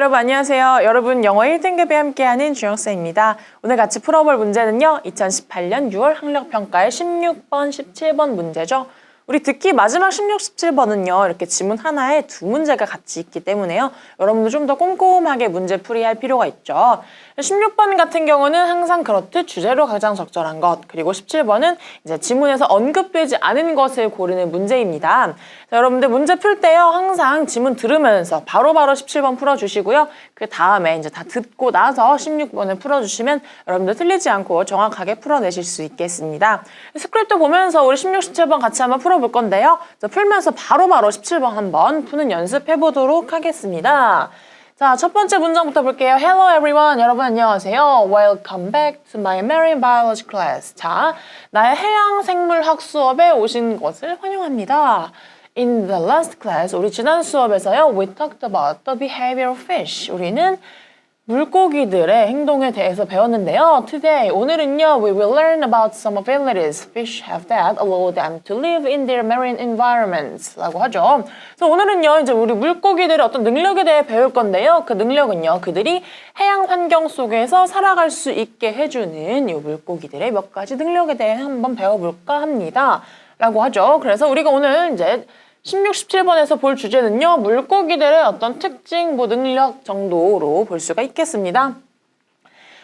여러분 안녕하세요. 여러분 영어 1등급에 함께하는 주영쌤입니다. 오늘 같이 풀어볼 문제는요. 2018년 6월 학력평가의 16번, 17번 문제죠. 우리 듣기 마지막 16, 17번은요. 이렇게 지문 하나에 두 문제가 같이 있기 때문에요. 여러분도 좀 더 꼼꼼하게 문제 풀이할 필요가 있죠. 16번 같은 경우는 항상 그렇듯 주제로 가장 적절한 것, 그리고 17번은 이제 지문에서 언급되지 않은 것을 고르는 문제입니다. 자, 여러분들 문제 풀 때요. 항상 지문 들으면서 바로바로 17번 풀어주시고요. 그 다음에 이제 다 듣고 나서 16번을 풀어주시면 여러분들 틀리지 않고 정확하게 풀어내실 수 있겠습니다. 스크립트 보면서 우리 16, 17번 같이 한번 풀어볼 건데요. 풀면서 바로바로 17번 한번 푸는 연습해보도록 하겠습니다. 자, 첫 번째 문장부터 볼게요. Hello everyone. 여러분 안녕하세요. Welcome back to my marine biology class. 자, 나의 해양생물학 수업에 오신 것을 환영합니다. In the last class, 우리 지난 수업에서요. We talked about the behavior of fish. 우리는 물고기들의 행동에 대해서 배웠는데요. Today, 오늘은요, we will learn about some abilities fish have that allow them to live in their marine environments 라고 하죠. 그래서 오늘은요, 이제 우리 물고기들의 어떤 능력에 대해 배울 건데요. 그 능력은요, 그들이 해양 환경 속에서 살아갈 수 있게 해주는 이 물고기들의 몇 가지 능력에 대해 한번 배워볼까 합니다. 라고 하죠. 그래서 우리가 오늘 이제 16, 17번에서 볼 주제는요. 물고기들의 어떤 특징, 능력 정도로 볼 수가 있겠습니다.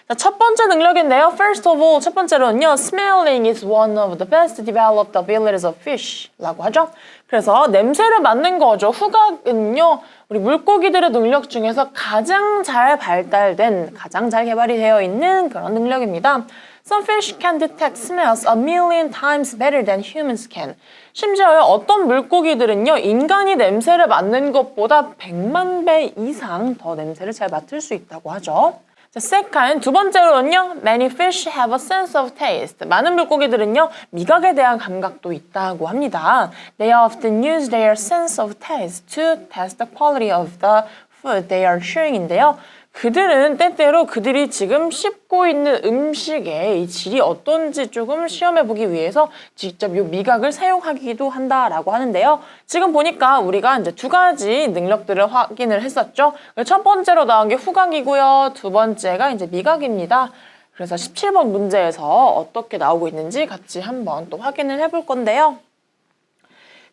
자, 첫 번째 능력인데요. First of all, 첫 번째로는요. Smelling is one of the best developed abilities of fish 라고 하죠. 그래서 냄새를 맡는 거죠. 후각은요. 우리 물고기들의 능력 중에서 가장 잘 발달된, 가장 잘 개발이 되어 있는 그런 능력입니다. Some fish can detect smells a million times better than humans can. 심지어요, 어떤 물고기들은요, 인간이 냄새를 맡는 것보다 100만 배 이상 더 냄새를 잘 맡을 수 있다고 하죠. 자, second, 두 번째로는요, many fish have a sense of taste. 많은 물고기들은요, 미각에 대한 감각도 있다고 합니다. They often use their sense of taste to test the quality of the food they are chewing인데요. 그들은 때때로 그들이 지금 씹고 있는 음식의 이 질이 어떤지 조금 시험해보기 위해서 직접 이 미각을 사용하기도 한다라고 하는데요. 지금 보니까 우리가 이제 두 가지 능력들을 확인을 했었죠. 첫 번째로 나온 게 후각이고요. 두 번째가 이제 미각입니다. 그래서 17번 문제에서 어떻게 나오고 있는지 같이 한번 또 확인을 해볼 건데요.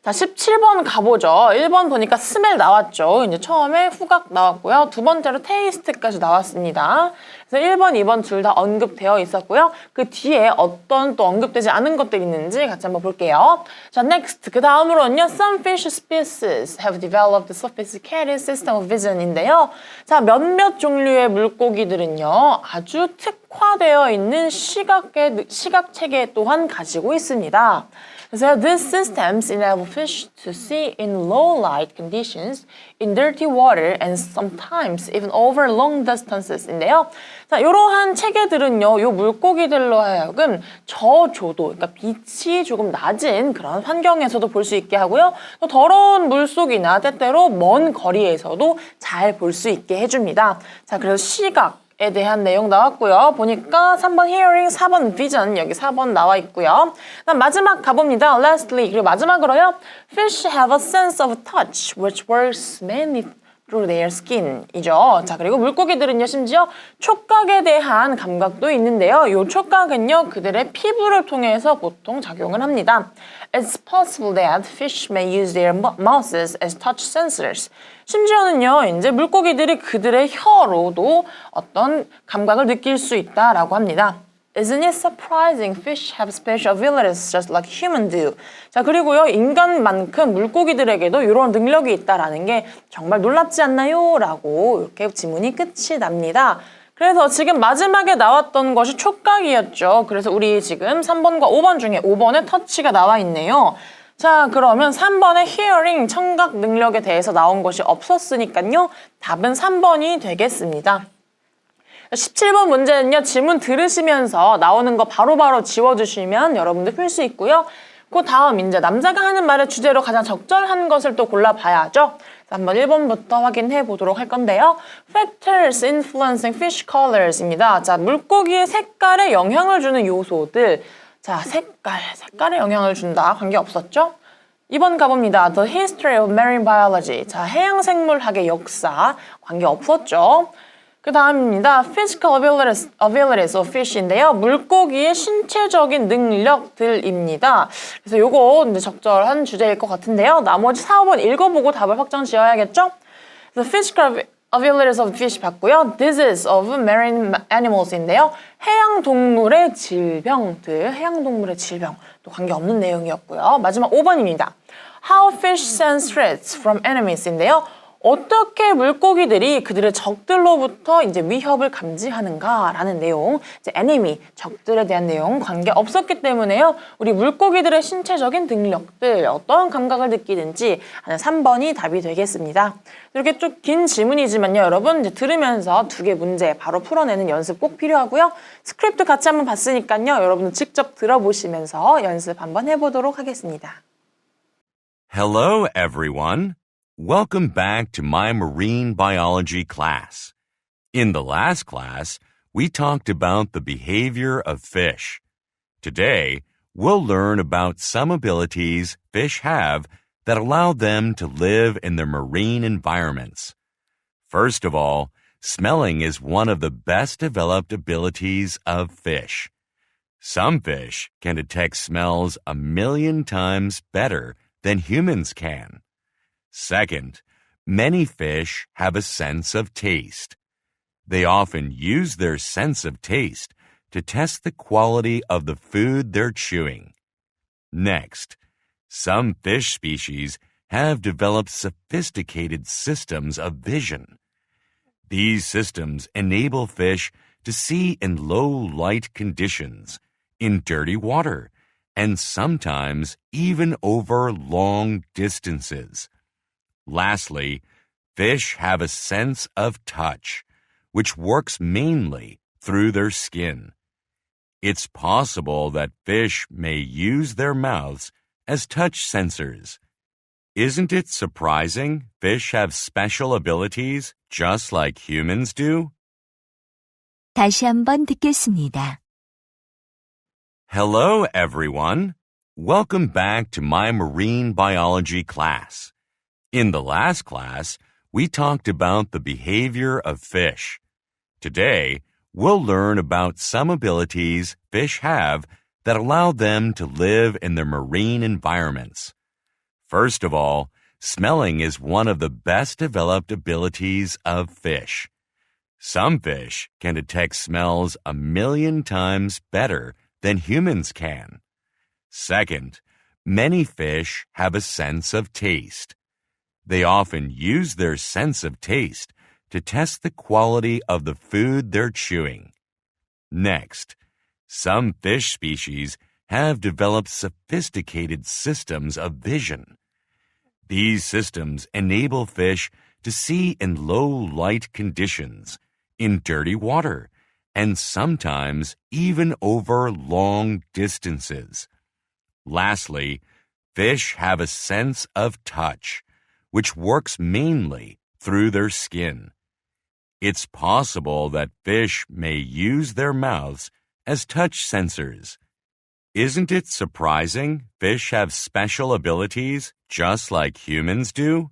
자, 17번 가보죠. 1번 보니까 스멜 나왔죠. 이제 처음에 후각 나왔고요. 두 번째로 테이스트까지 나왔습니다. 그래서 1번, 2번 둘 다 언급되어 있었고요. 그 뒤에 어떤 또 언급되지 않은 것들이 있는지 같이 한번 볼게요. 자, next. 그 다음으로는요. Some fish species have developed a sophisticated system of vision인데요. 자, 몇몇 종류의 물고기들은요. 아주 특화되어 있는 시각 체계 또한 가지고 있습니다. 그래서 these systems enable fish to see in low light conditions, in dirty water, and sometimes even over long distances인데요. 자, 이러한 체계들은요, 요 물고기들로 하여금 저조도, 그러니까 빛이 조금 낮은 그런 환경에서도 볼 수 있게 하고요. 또 더러운 물속이나 때때로 먼 거리에서도 잘 볼 수 있게 해줍니다. 자, 그래서 시각에 대한 내용 나왔고요. 보니까 3번 hearing, 4번 vision, 여기 4번 나와 있고요. 그다음 마지막 가봅니다. Lastly, 그리고 마지막으로요. Fish have a sense of touch, which works mainly through their skin 이죠. 자, 그리고 물고기들은요, 심지어 촉각에 대한 감각도 있는데요. 이 촉각은요, 그들의 피부를 통해서 보통 작용을 합니다. It's possible that fish may use their mouths as touch sensors. 심지어는요, 이제 물고기들이 그들의 혀로도 어떤 감각을 느낄 수 있다라고 합니다. Isn't it surprising fish have special abilities just like humans do? 자, 그리고요, 인간만큼 물고기들에게도 이런 능력이 있다라는 게 정말 놀랍지 않나요? 라고 이렇게 지문이 끝이 납니다. 그래서 지금 마지막에 나왔던 것이 촉각이었죠. 그래서 우리 지금 3번과 5번 중에 5번에 터치가 나와 있네요. 자, 그러면 3번의 hearing, 청각 능력에 대해서 나온 것이 없었으니까요. 답은 3번이 되겠습니다. 17번 문제는요. 지문 들으시면서 나오는 거 바로바로 지워주시면 여러분들 풀 수 있고요. 그 다음 이제 남자가 하는 말의 주제로 가장 적절한 것을 또 골라봐야죠. 한번 1번부터 확인해 보도록 할 건데요. Factors influencing fish colors입니다. 자, 물고기의 색깔에 영향을 주는 요소들. 자, 색깔에 영향을 준다. 관계없었죠? 2번 가봅니다. The History of Marine Biology. 자, 해양생물학의 역사. 관계 없었죠. 그 다음입니다. Physical abilities of fish인데요. 물고기의 신체적인 능력들입니다. 그래서 요거 이제 적절한 주제일 것 같은데요. 나머지 4, 5번 읽어보고 답을 확정 지어야겠죠? The physical abilities of fish 봤고요. Disease of marine animals인데요. 해양동물의 질병들, 해양동물의 질병. 또 관계없는 내용이었고요. 마지막 5번입니다. How fish sense threats from enemies인데요. 어떻게 물고기들이 그들의 적들로부터 이제 위협을 감지하는가라는 내용, 이제 enemy, 적들에 대한 내용 관계 없었기 때문에요. 우리 물고기들의 신체적인 능력들, 어떤 감각을 느끼는지 하는 3번이 답이 되겠습니다. 이렇게 좀 긴 질문이지만요, 여러분 이제 들으면서 2개 문제 바로 풀어내는 연습 꼭 필요하고요. 스크립트 같이 한번 봤으니까요, 여러분 직접 들어보시면서 연습 한번 해보도록 하겠습니다. Hello, everyone. Welcome back to my marine biology class. In the last class, we talked about the behavior of fish. Today, we'll learn about some abilities fish have that allow them to live in their marine environments. First of all, smelling is one of the best developed abilities of fish. Some fish can detect smells 1,000,000 times better than humans can. Second, many fish have a sense of taste. They often use their sense of taste to test the quality of the food they're chewing. Next, some fish species have developed sophisticated systems of vision. These systems enable fish to see in low light conditions, in dirty water, and sometimes even over long distances. Lastly, fish have a sense of touch, which works mainly through their skin. It's possible that fish may use their mouths as touch sensors. Isn't it surprising fish have special abilities just like humans do? 다시 한번 듣겠습니다. Hello, everyone. Welcome back to my marine biology class. In the last class, we talked about the behavior of fish. Today, we'll learn about some abilities fish have that allow them to live in their marine environments. First of all, smelling is one of the best developed abilities of fish. Some fish can detect smells 1,000,000 times better than humans can. Second, many fish have a sense of taste. They often use their sense of taste to test the quality of the food they're chewing. Next, some fish species have developed sophisticated systems of vision. These systems enable fish to see in low light conditions, in dirty water, and sometimes even over long distances. Lastly, fish have a sense of touch, which works mainly through their skin. It's possible that fish may use their mouths as touch sensors. Isn't it surprising fish have special abilities just like humans do?